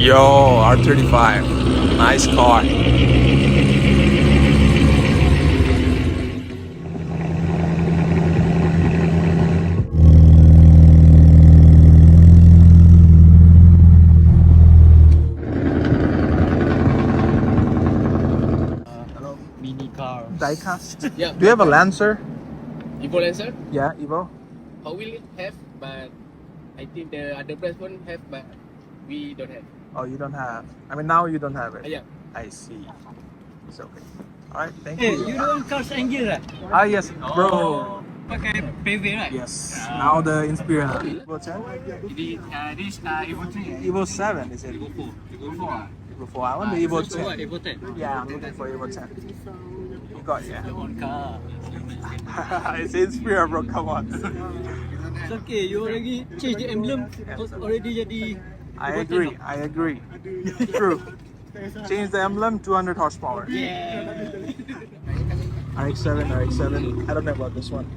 Yo, R35. Nice car. Mini car. Diecast. Yeah. Do you have a Lancer? Evo Lancer? Yeah, Evo. How will it have? But I think the other brands won't have, but we don't have. Oh, you don't have. I mean, now you don't have it. Yeah. I see. It's okay. Alright, thank Hey, you. you don't CarsandGear, right? Ah, yes, bro. Pakai PV, right? Yes. Now the Inspira. Evo 10? This Evo 3. Evo 7 is it? Evo 4. Evo 4. Evo 4. I want the Evo 10. What? Evo 10? Yeah, I'm looking for Evo 10. You got it, yeah. One car. It's Inspira, bro. Come on. It's okay, you already change the emblem. Already jadi. I agree. I agree. True. Change the emblem, 200 horsepower. Yeah. RX-7, RX-7. I don't know about this one.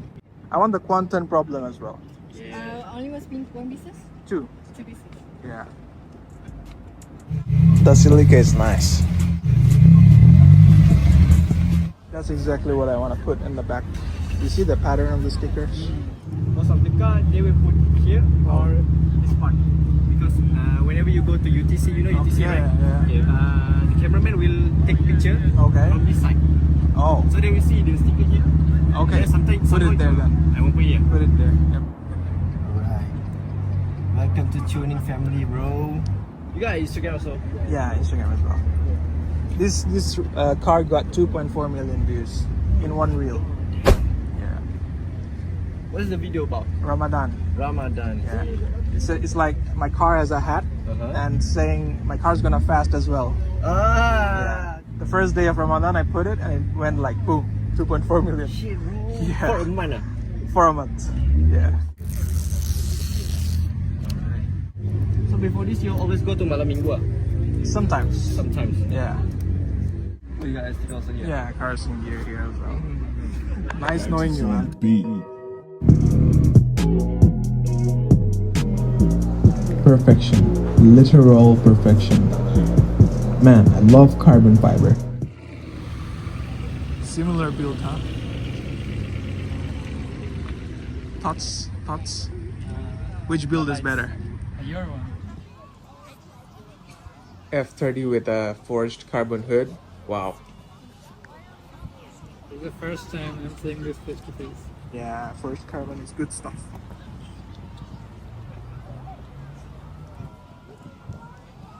I want the Kuantan problem as well. Only one pieces? Two. 2 pieces. Yeah. The silica is nice. That's exactly what I want to put in the back. You see the pattern of the stickers? Most of the car they will put here or this part because whenever you go to UTC, you know UTC, yeah, right? Yeah. The cameraman will take picture Okay. from this side, Oh, so they will see the sticker here. okay. Yeah, sometimes Put it there then. I won't put here. Put it there. Yep. Alright. Welcome to Tunink family, bro. You got Instagram also? Yeah, Instagram as well. This car got 2.4 million views in one reel. Yeah. What is the video about? Ramadan. Ramadan. Yeah. It's like my car has a hat and saying my car's gonna fast as well. Ah. Yeah. The first day of Ramadan I put it and it went like boom, 2.4 million. Shit, bro. Yeah. For a month. For a month. Yeah. So before this, you always go to Malam Minggu? Sometimes. Sometimes. Yeah. You got sticker also here? Yeah, CarsandGear here as well. Nice knowing you, man. Perfection. Literal perfection. Man, I love carbon fiber. Similar build, huh? Thoughts? Which build is better? Your one. F30 with a forged carbon hood. Wow. It's the first time I'm seeing this face to face. Yeah, forged carbon is good stuff.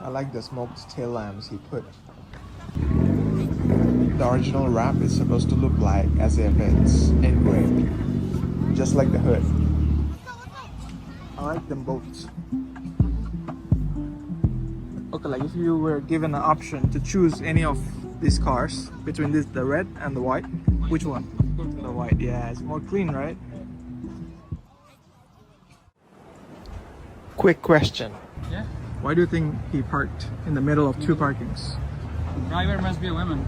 I like the smoked tail lamps he put. The original wrap is supposed to look like as if it's engraved, just like the hood. I like them both. Okay, like if you were given an option to choose any of these cars between the red and the white, which one? The white, yeah, it's more clean, right? Quick question. Yeah? Why do you think he parked in the middle of two parkings? Driver must be a woman.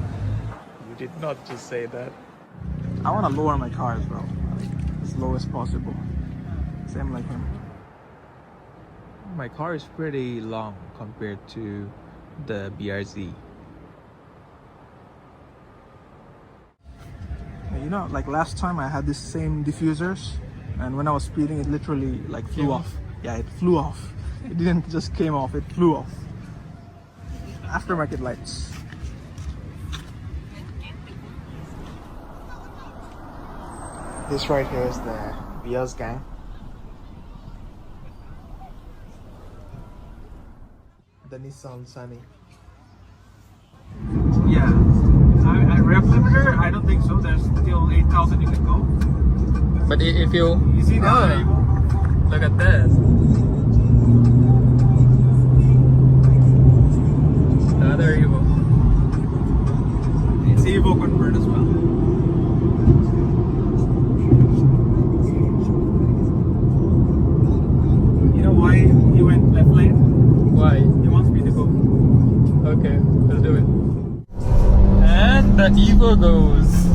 You did not just say that. I want to lower my car as well, as low as possible. Same like him. My car is pretty long compared to the BRZ. You know, like last time I had this same diffusers, and when I was speeding, it literally like flew off. Yeah, it flew off. It didn't just came off, it flew off. Aftermarket lights. This right here is the BRZ gang. The Nissan Sunny. Yeah. I rev limiter, I don't think so. There's still 8,000 you can go. But if you See that? look at this, the other Evo. It's Evo convert as well. You know why he went left lane? Why? He wants me to go. Okay, let's do it. And the Evo goes.